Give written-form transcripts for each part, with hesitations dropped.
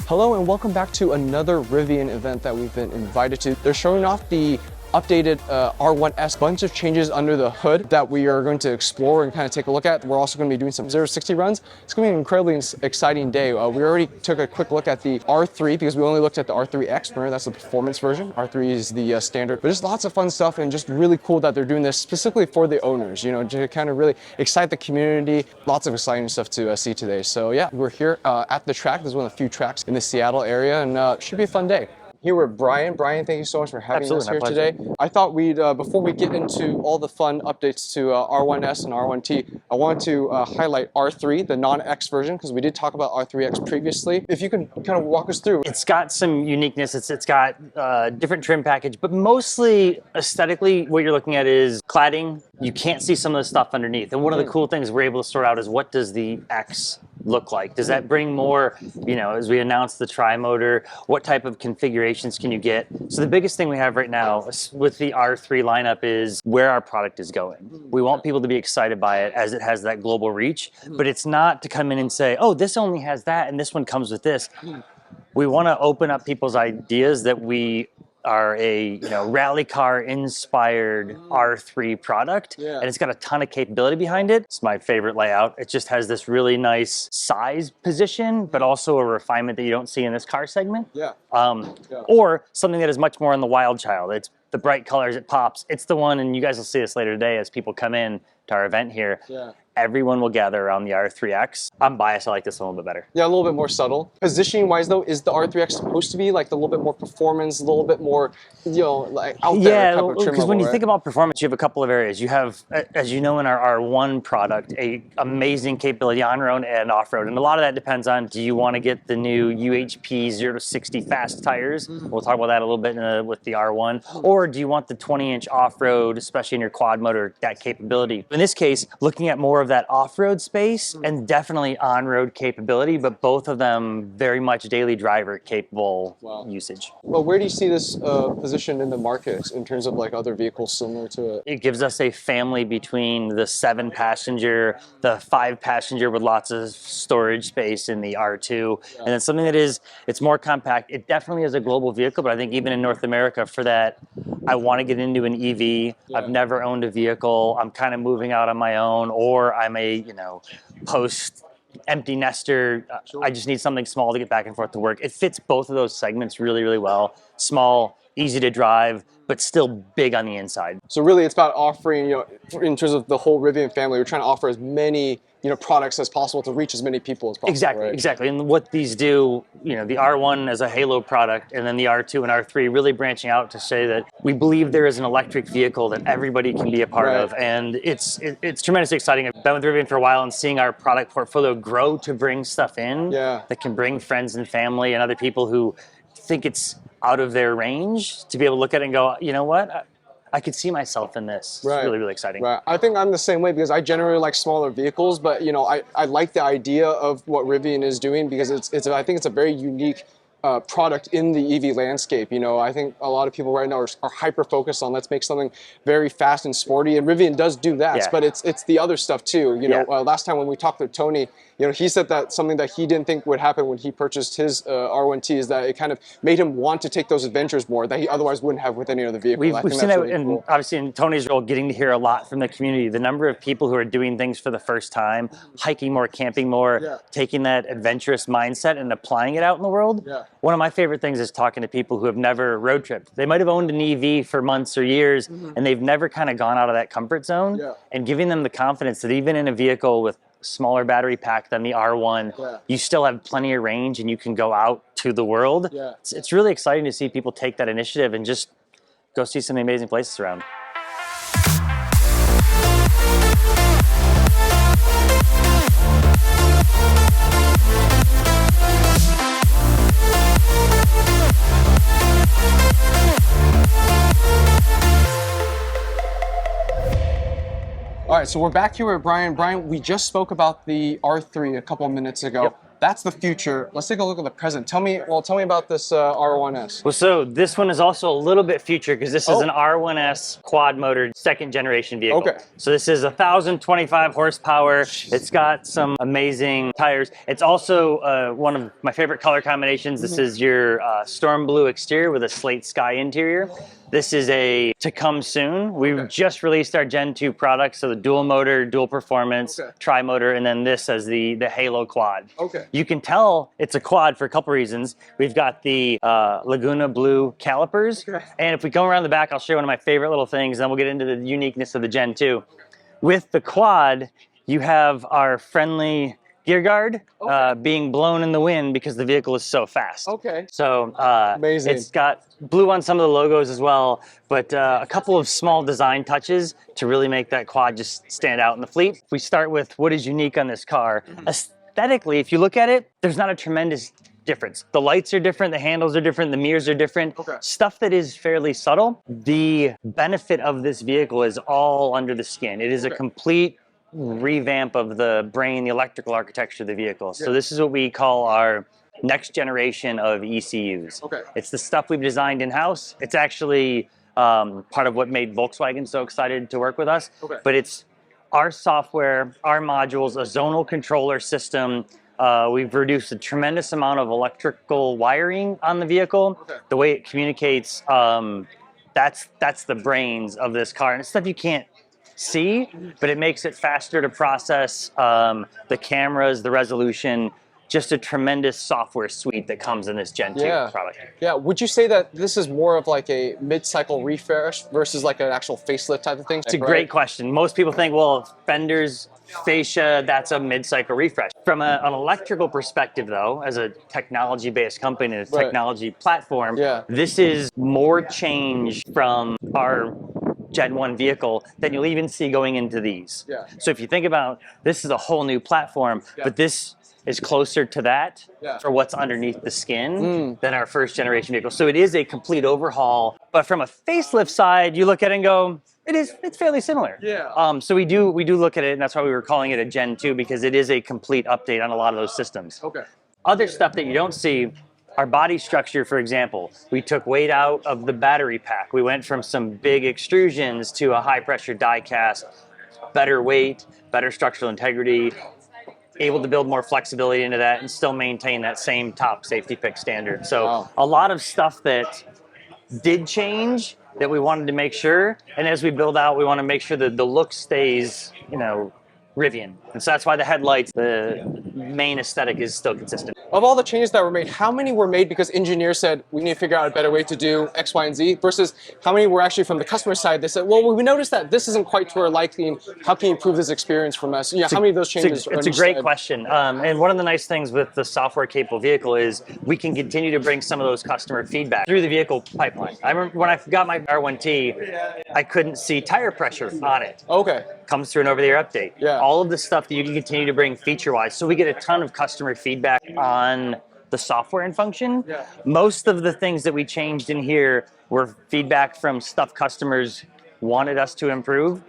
Hello and welcome back to another Rivian event that we've been invited to. They're showing off the updated R1S, bunch of changes under the hood that we are going to explore and kind of take a look at. We're also going to be doing some 0-60 runs. It's going to be an incredibly exciting day. We already took a quick look at the R3 because we only looked at the R3X. Remember, that's the performance version. R3 is the standard, but just lots of fun stuff and just really cool that they're doing this specifically for the owners, you know, to kind of really excite the community. Lots of exciting stuff to see today. So yeah, we're here at the track. This is one of the few tracks in the Seattle area, and it should be a fun day. Here with Brian. Brian, thank you so much for having us here today. I thought we'd, before we get into all the fun updates to R1S and R1T, I wanted to highlight R3, the non-X version, because we did talk about R3X previously. If you can kind of walk us through. It's got some uniqueness. It's got different trim package, but mostly aesthetically, what you're looking at is cladding. You can't see some of the stuff underneath. And one of the cool things we're able to sort out is what does the X look like? Does that bring more, you know, as we announced the tri-motor, what type of configurations can you get? So the biggest thing we have right now with the R3 lineup is where our product is going. We want people to be excited by it as it has that global reach, but it's not to come in and say, oh, this only has that and this one comes with this. We want to open up people's ideas that we are a rally car inspired R3 product, and it's got a ton of capability behind it. It's my favorite layout. It just has this really nice size position, but also a refinement that you don't see in this car segment. Or something that is much more in the wild child. It's the bright colors, it pops. It's the one, and you guys will see this later today as people come in to our event here. Everyone will gather around the R3X. I'm biased, I like this one a little bit better. Yeah, a little bit more subtle. Positioning wise though, is the R3X supposed to be like a little bit more performance, a little bit more, you know, like out there type of trim because when you right? think about performance, you have a couple of areas. You have, as you know, in our R1 product, a amazing capability on-road and off-road. And a lot of that depends on, do you want to get the new UHP 0-60 fast tires? We'll talk about that a little bit with the R1. Or do you want the 20-inch off-road, especially in your quad motor, that capability? In this case, looking at more of that off-road space and definitely on-road capability, but both of them very much daily driver capable usage. Well, where do you see this positioned in the market in terms of like other vehicles similar to it? It gives us a family between the 7-passenger, the 5-passenger with lots of storage space in the R2, and then something that is, it's more compact. It definitely is a global vehicle, but I think even in North America for that, I want to get into an EV. I've never owned a vehicle. I'm kind of moving out on my own, or I'm a, post empty nester. I just need something small to get back and forth to work. It fits both of those segments really, really well. Small, easy to drive, but still big on the inside. So really it's about offering, in terms of the whole Rivian family, we're trying to offer as many products as possible to reach as many people as possible. Exactly, right? Exactly. And what these do, the R1 as a halo product, and then the R2 and R3 really branching out to say that we believe there is an electric vehicle that everybody can be a part of, and it's tremendously exciting. I've been with Rivian for a while and seeing our product portfolio grow to bring stuff in that can bring friends and family and other people who think it's out of their range to be able to look at it and go, you know what? I could see myself in this. It's really, really exciting. I think I'm the same way because I generally like smaller vehicles, but I like the idea of what Rivian is doing because I think it's a very unique product in the EV landscape. I think a lot of people right now are hyper focused on let's make something very fast and sporty, and Rivian does do that, but it's the other stuff too. Last time when we talked to Tony, he said that something that he didn't think would happen when he purchased his R1T is that it kind of made him want to take those adventures more that he otherwise wouldn't have with any other vehicle. We've seen that, and cool. Obviously in Tony's role, getting to hear a lot from the community. The number of people who are doing things for the first time, hiking more, camping more, taking that adventurous mindset and applying it out in the world. One of my favorite things is talking to people who have never road tripped. They might have owned an EV for months or years, and they've never kind of gone out of that comfort zone, and giving them the confidence that even in a vehicle with smaller battery pack than the R1, you still have plenty of range and you can go out to the world. It's really exciting to see people take that initiative and just go see some amazing places around. All right, so we're back here with Brian. Brian, we just spoke about the R3 a couple of minutes ago. That's the future. Let's take a look at the present. Tell me about this R1S. Well, so this one is also a little bit future because this is Oh. an R1S Quad Motor second generation vehicle. Okay. So this is 1,025 horsepower. It's got some amazing tires. It's also one of my favorite color combinations. This is your storm blue exterior with a slate sky interior. This is a to come soon. We've just released our Gen 2 product, so the dual motor, dual performance, tri-motor, and then this as the Halo Quad. Okay. You can tell it's a quad for a couple reasons. We've got the Laguna Blue calipers, and if we go around the back, I'll show you one of my favorite little things, and then we'll get into the uniqueness of the Gen 2. With the quad, you have our friendly gear guard being blown in the wind because the vehicle is so fast. Okay. So amazing. It's got blue on some of the logos as well, but a couple of small design touches to really make that quad just stand out in the fleet. If we start with what is unique on this car, aesthetically, if you look at it, there's not a tremendous difference. The lights are different, the handles are different, the mirrors are different. Stuff that is fairly subtle. The benefit of this vehicle is all under the skin. It is a complete revamp of the brain, the electrical architecture of the vehicle. So this is what we call our next generation of ECUs. It's the stuff we've designed in-house. It's actually part of what made Volkswagen so excited to work with us. But it's our software, our modules, a zonal controller system. We've reduced a tremendous amount of electrical wiring on the vehicle. The way it communicates, that's the brains of this car. And it's stuff you can't see, but it makes it faster to process. The cameras, the resolution, just a tremendous software suite that comes in this Gen 2 product. Yeah, would you say that this is more of like a mid-cycle refresh versus like an actual facelift type of thing? It's a great question. Most people think, well, fenders, fascia, that's a mid-cycle refresh. From an electrical perspective though, as a technology-based company and a technology platform, this is more change from our Gen 1 vehicle than you'll even see going into these. So if you think about, this is a whole new platform, but this is closer to that for what's underneath the skin than our first generation vehicle. So it is a complete overhaul, but from a facelift side, you look at it and go, it's fairly similar. So we do look at it, and that's why we were calling it a Gen 2, because it is a complete update on a lot of those systems. Other stuff that you don't see, our body structure, for example, we took weight out of the battery pack. We went from some big extrusions to a high pressure die cast, better weight, better structural integrity, able to build more flexibility into that and still maintain that same top safety pick standard. So a lot of stuff that did change that we wanted to make sure, and as we build out, we want to make sure that the look stays, Rivian. And so that's why the headlights, the main aesthetic is still consistent. Of all the changes that were made, how many were made because engineers said we need to figure out a better way to do X, Y, and Z, versus how many were actually from the customer side? They said, well, we noticed that this isn't quite to our liking. How can you improve this experience from us? Yeah, how many of those changes? It's a great question. And one of the nice things with the software capable vehicle is we can continue to bring some of those customer feedback through the vehicle pipeline. I remember when I got my R1T, I couldn't see tire pressure on it. Comes through an over-the-air update. All of the stuff that you can continue to bring feature-wise. So we get a ton of customer feedback on the software and function. Most of the things that we changed in here were feedback from stuff customers wanted us to improve.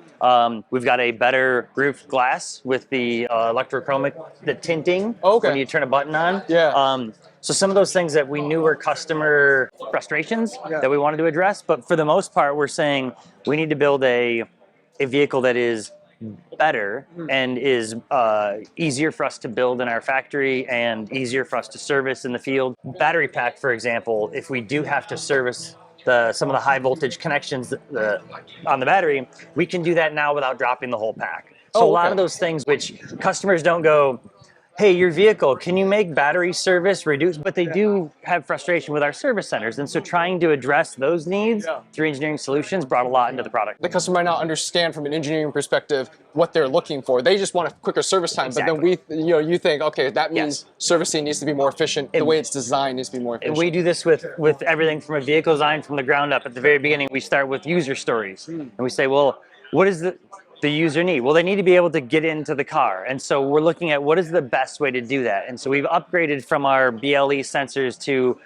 We've got a better roof glass with the electrochromic, the tinting when you turn a button on. So some of those things that we knew were customer frustrations that we wanted to address, but for the most part, we're saying we need to build a vehicle that is better and is easier for us to build in our factory and easier for us to service in the field. Battery pack, for example, if we do have to service some of the high voltage connections on the battery, we can do that now without dropping the whole pack. So a lot of those things which customers don't go, hey, your vehicle, can you make battery service reduced? But they do have frustration with our service centers. And so trying to address those needs through engineering solutions brought a lot into the product. The customer might not understand from an engineering perspective what they're looking for. They just want a quicker service time. But then you think, okay, that means servicing needs to be more efficient. The way it's designed needs to be more efficient. And we do this with everything from a vehicle design from the ground up. At the very beginning, we start with user stories. And we say, well, what is the user need? Well, they need to be able to get into the car. And so we're looking at what is the best way to do that. And so we've upgraded from our BLE sensors to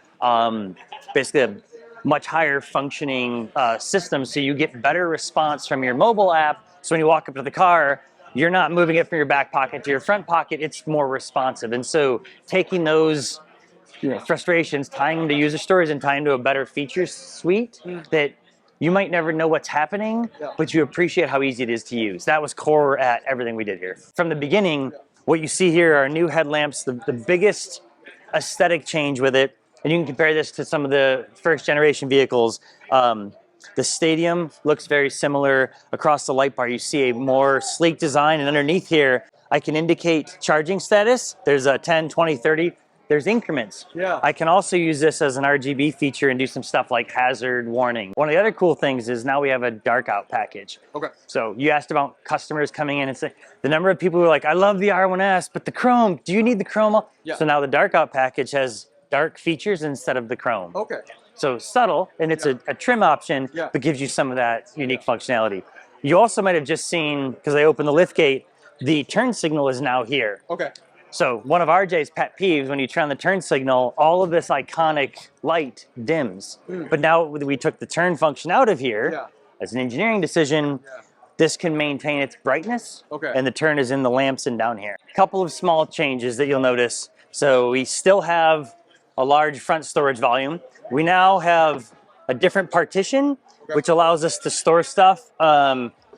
basically a much higher functioning system. So you get better response from your mobile app. So when you walk up to the car, you're not moving it from your back pocket to your front pocket. It's more responsive. And so taking those frustrations, tying them to user stories and tying to a better feature suite that you might never know what's happening, but you appreciate how easy it is to use. That was core at everything we did here. From the beginning, what you see here are new headlamps, the biggest aesthetic change with it, and you can compare this to some of the first generation vehicles. The Stadium looks very similar. Across the light bar, you see a more sleek design, and underneath here, I can indicate charging status. There's a 10, 20, 30. There's increments. Yeah. I can also use this as an RGB feature and do some stuff like hazard warning. One of the other cool things is now we have a Darkout package. Okay. So you asked about customers coming in and say, the number of people who are like, I love the R1S, but the chrome, do you need the chrome? Yeah. So now the Darkout package has dark features instead of the chrome. Okay. So subtle, and it's a trim option, but gives you some of that unique functionality. You also might have just seen, because I opened the lift gate, the turn signal is now here. Okay. So one of RJ's pet peeves, when you turn on the turn signal, all of this iconic light dims. But now we took the turn function out of here, as an engineering decision, this can maintain its brightness, and the turn is in the lamps and down here. A couple of small changes that you'll notice. So we still have a large front storage volume. We now have a different partition, which allows us to store stuff.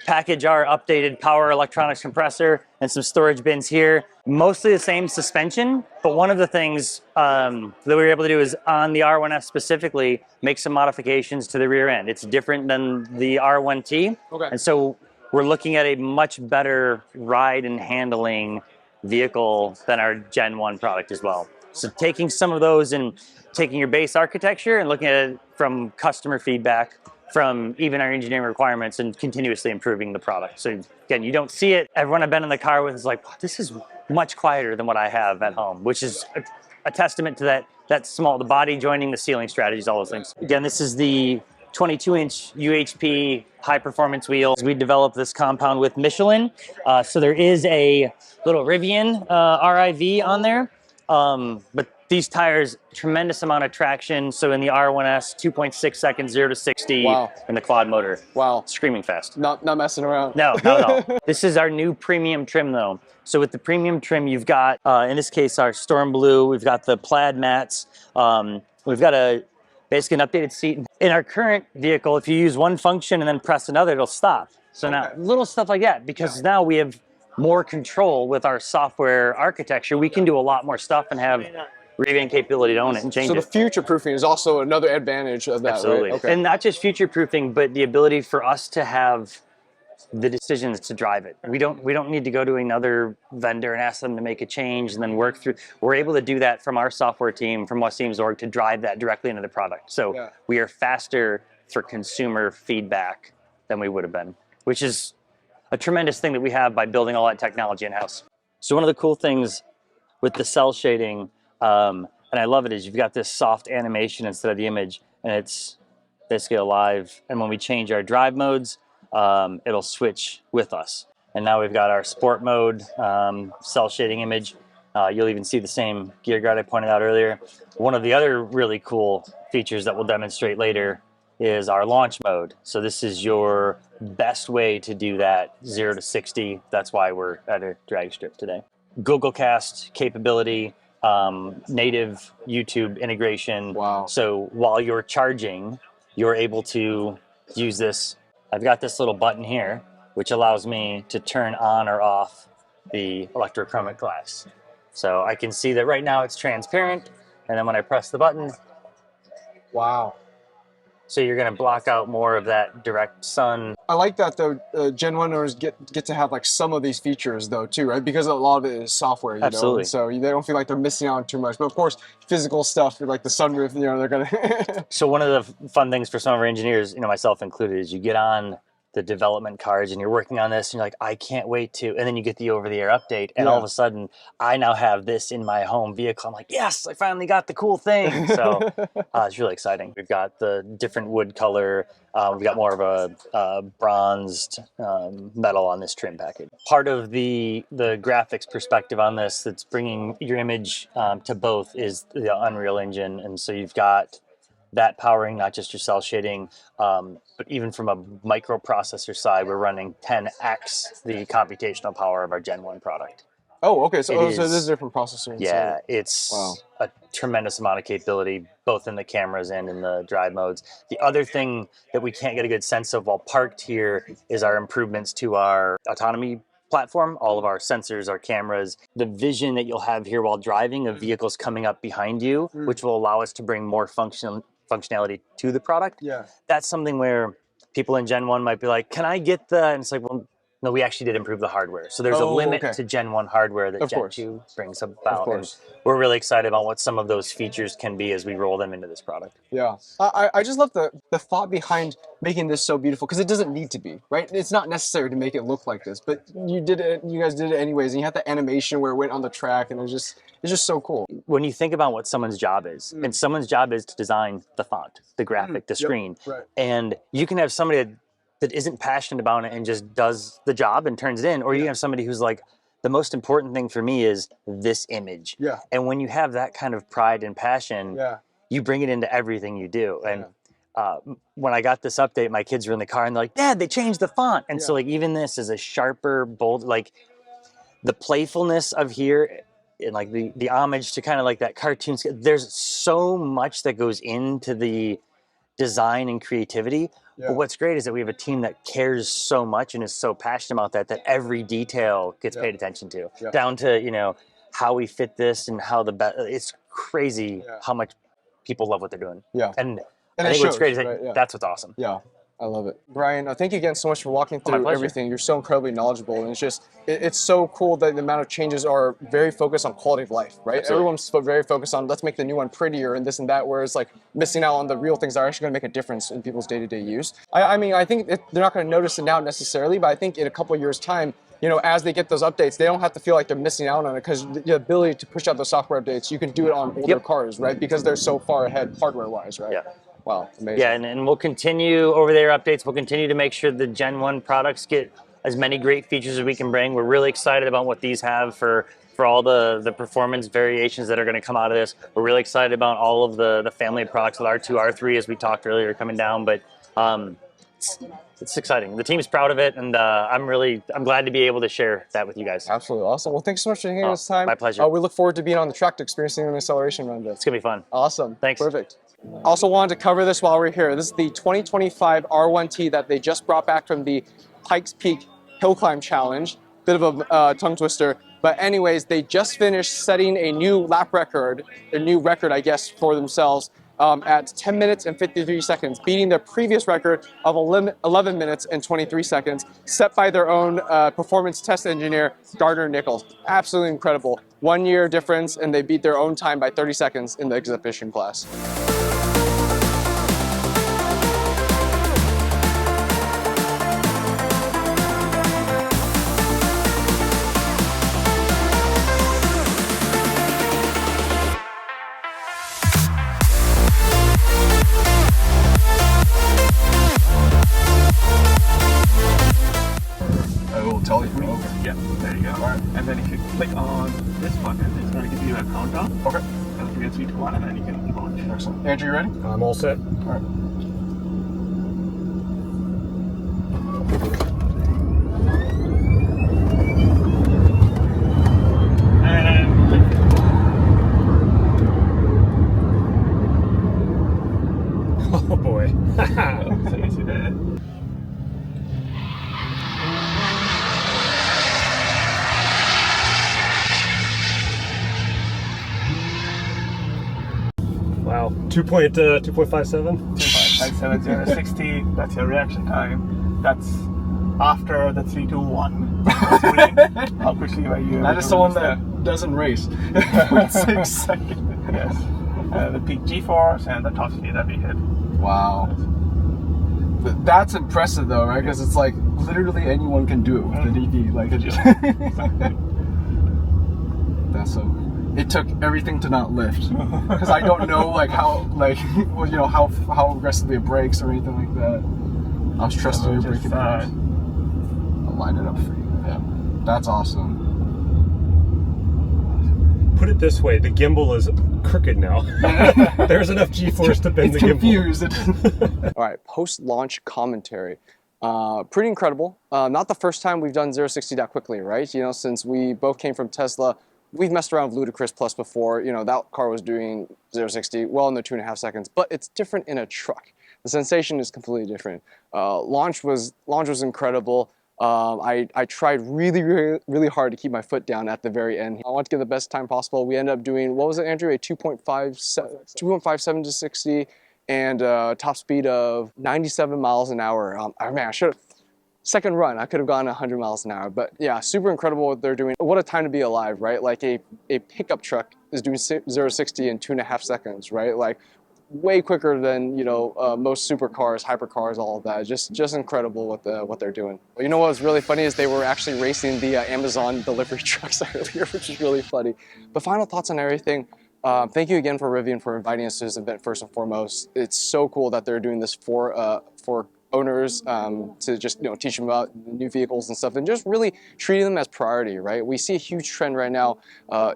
Package our updated power electronics compressor and some storage bins here. Mostly the same suspension, but one of the things that we were able to do is on the R1S specifically, make some modifications to the rear end. It's different than the R1T. And so we're looking at a much better ride and handling vehicle than our Gen 1 product as well. So taking some of those and taking your base architecture and looking at it from customer feedback, from even our engineering requirements, and continuously improving the product. So again, you don't see it. Everyone I've been in the car with is like, wow, this is much quieter than what I have at home, which is a testament to that small, the body joining, the ceiling strategies, all those things. Again, this is the 22-inch UHP high-performance wheels. We developed this compound with Michelin. So there is a little Rivian RIV on there. But these tires, tremendous amount of traction. So in the R1S, 2.6 seconds, 0 to 60 in the quad motor. Wow. Screaming fast. Not messing around. No, not at all. This is our new premium trim though. So with the premium trim, you've got, in this case, our Storm Blue. We've got the plaid mats. We've got basically an updated seat. In our current vehicle, if you use one function and then press another, it'll stop. So now little stuff like that, because now we have more control with our software architecture. We can do a lot more stuff and have Rivian capability to own it and change it. So the future proofing is also another advantage of that. Absolutely. Right? And not just future proofing, but the ability for us to have the decisions to drive it. We don't need to go to another vendor and ask them to make a change and then work through. We're able to do that from our software team, from Wasim's.org, to drive that directly into the product. So we are faster for consumer feedback than we would have been, which is a tremendous thing that we have by building all that technology in-house. So one of the cool things with the cell shading, and I love it, is you've got this soft animation instead of the image, and it's basically alive. And when we change our drive modes, it'll switch with us. And now we've got our sport mode, cell shading image. You'll even see the same gear guard I pointed out earlier. One of the other really cool features that we'll demonstrate later is our launch mode. So this is your best way to do that 0 to 60. That's why we're at a drag strip today. Google Cast capability, native YouTube integration. Wow. So while you're charging, you're able to use this. I've got this little button here, which allows me to turn on or off the electrochromic glass. So I can see that right now it's transparent, and then when I press the button, wow. So you're going to block out more of that direct sun. I like that though. Gen 1 owners get to have like some of these features though too, right? Because a lot of it is software, you Absolutely. know, and so they don't feel like they're missing out on too much. But of course, physical stuff like the sunroof, you know, they're gonna. So one of the fun things for some of our engineers, you know, myself included, is you get on the development cards and you're working on this and you're like, I can't wait to, and then you get the over-the-air update and all of a sudden I now have this in my home vehicle. I'm like, yes, I finally got the cool thing. So it's really exciting. We've got the different wood color. We've got more of a bronzed metal on this trim package. Part of the graphics perspective on this that's bringing your image to both is the Unreal Engine. And so you've got that powering not just your cell shading, but even from a microprocessor side, we're running 10x the computational power of our Gen 1 product. Oh, okay. So, It so this is is, a different processor. yeah, Inside. it's Wow. a tremendous amount of capability, both in the cameras and in the drive modes. The other thing that we can't get a good sense of while parked here is our improvements to our autonomy platform, all of our sensors, our cameras, the vision that you'll have here while driving of vehicles coming up behind you, which will allow us to bring more functionality to the product. Yeah. That's something where people in Gen 1 might be like, can I get the, and it's like, well, no, we actually did improve the hardware. So there's a Oh, limit okay. to Gen 1 hardware that Of Gen course. 2 brings Of about. And course. we're really excited about what some of those features can be as we roll them into this product. Yeah. I just love the thought behind making this so beautiful, because it doesn't need to be, right? It's not necessary to make it look like this, but you did it. You guys did it anyways, and you had the animation where it went on the track, and it's just so cool. When you think about what someone's job is, and someone's job is to design the font, the graphic, the screen, Right. and you can have somebody that isn't passionate about it and just does the job and turns it in, or you can have somebody who's like, the most important thing for me is this image. Yeah. And when you have that kind of pride and passion, Yeah. you bring it into everything you do. And when I got this update, my kids were in the car and they're like, Dad, they changed the font. And so like even this is a sharper, bold, like the playfulness of here and like the homage to kind of like that cartoon. There's so much that goes into the design and creativity. Yeah. But what's great is that we have a team that cares so much and is so passionate about that every detail gets paid attention to, down to, you know, how we fit this and how it's crazy how much people love what they're doing. Yeah. And And I think what's great is that right? that's what's awesome. Yeah. I love it. Brian, thank you again so much for walking through everything. You're so incredibly knowledgeable, and it's just, it's so cool that the amount of changes are very focused on quality of life, right? Absolutely. Everyone's very focused on, let's make the new one prettier and this and that, whereas like missing out on the real things that are actually going to make a difference in people's day-to-day use. I mean, I think they're not going to notice it now necessarily, but I think in a couple of years' time, you know, as they get those updates, they don't have to feel like they're missing out on it, because the ability to push out those software updates, you can do it on older cars, right? Because they're so far ahead hardware-wise, right? Yeah. Wow, amazing. Yeah, and we'll continue over their updates. We'll continue to make sure the Gen 1 products get as many great features as we can bring. We're really excited about what these have for all the performance variations that are going to come out of this. We're really excited about all of the family of products with R2, R3, as we talked earlier, coming down. But it's exciting. The team's proud of it, and I'm glad to be able to share that with you guys. Absolutely awesome. Well, thanks so much for taking this time. My pleasure. We look forward to being on the track to experiencing an acceleration run. It's gonna be fun. Awesome. Thanks. Perfect. Also wanted to cover this while we're here. This is the 2025 R1T that they just brought back from the Pike's Peak Hill Climb Challenge. Bit of a tongue twister. But anyways, they just finished setting a new lap record, a new record, I guess, for themselves at 10 minutes and 53 seconds, beating their previous record of 11 minutes and 23 seconds, set by their own performance test engineer, Gardner Nichols. Absolutely incredible. 1 year difference, and they beat their own time by 30 seconds in the exhibition class. Tell you over. Yeah, there you go. All right. And then if you click on this button, it's going to give you a countdown. Okay. And you can 3, 2, 1, and then you can launch. Excellent. Andrew, you ready? I'm all set. All right. Oh boy. So you see that. Wow, 2.57. 2.57, 60. That's your reaction time. That's after the 3, 2, 1. How quickly were you? That is the one that doesn't race. 0.6 seconds. Yes. The peak G-force and the top speed that we hit. Wow. That's impressive though, right? Because it's like literally anyone can do it with an EV. Like it just. That's so. It took everything to not lift, because I don't know like how well, you know how aggressively it brakes or anything like that. I was trusting your braking pads. I'll line it up for you. Yeah, that's awesome. Put it this way, the gimbal is crooked now. There's enough G-force to bend the gimbal. All right, post-launch commentary. Pretty incredible. Not the first time we've done 0-60 that quickly, right? You know, since we both came from Tesla, we've messed around with Ludicrous Plus before. You know, that car was doing 0-60 well under 2.5 seconds, but it's different in a truck. The sensation is completely different. Launch was incredible. I tried really hard to keep my foot down at the very end. I want to get the best time possible. We ended up doing, what was it, Andrew? A 2.57 to 60 and top speed of 97 miles an hour. Man, I should have, second run, I could have gone 100 miles an hour. But yeah, super incredible what they're doing. What a time to be alive, right? Like a pickup truck is doing 0-60 in 2.5 seconds, right? Like way quicker than, you know, most supercars, hypercars, all of that. Just incredible what they're doing. You know what's really funny is they were actually racing the Amazon delivery trucks earlier, which is really funny. But final thoughts on everything. Thank you again for Rivian for inviting us to this event first and foremost. It's so cool that they're doing this for owners to just, you know, teach them about new vehicles and stuff and just really treating them as priority, right? We see a huge trend right now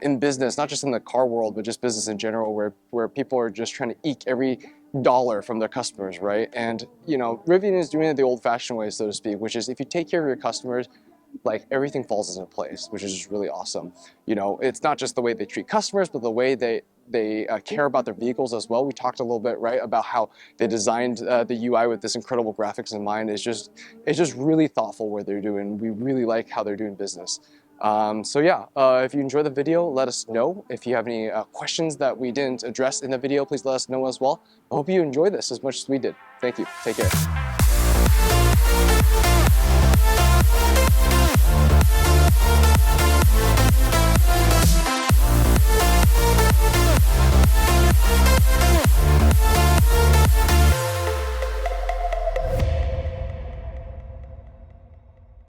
in business, not just in the car world, but just business in general, where people are just trying to eke every dollar from their customers, right? And, you know, Rivian is doing it the old-fashioned way, so to speak, which is if you take care of your customers, like everything falls into place, which is just really awesome. You know, it's not just the way they treat customers, but the way they care about their vehicles as well. We talked a little bit, right, about how they designed the UI with this incredible graphics in mind. It's just really thoughtful what they're doing. We really like how they're doing business. So yeah, if you enjoyed the video, let us know. If you have any questions that we didn't address in the video, please let us know as well. I hope you enjoyed this as much as we did. Thank you. Take care.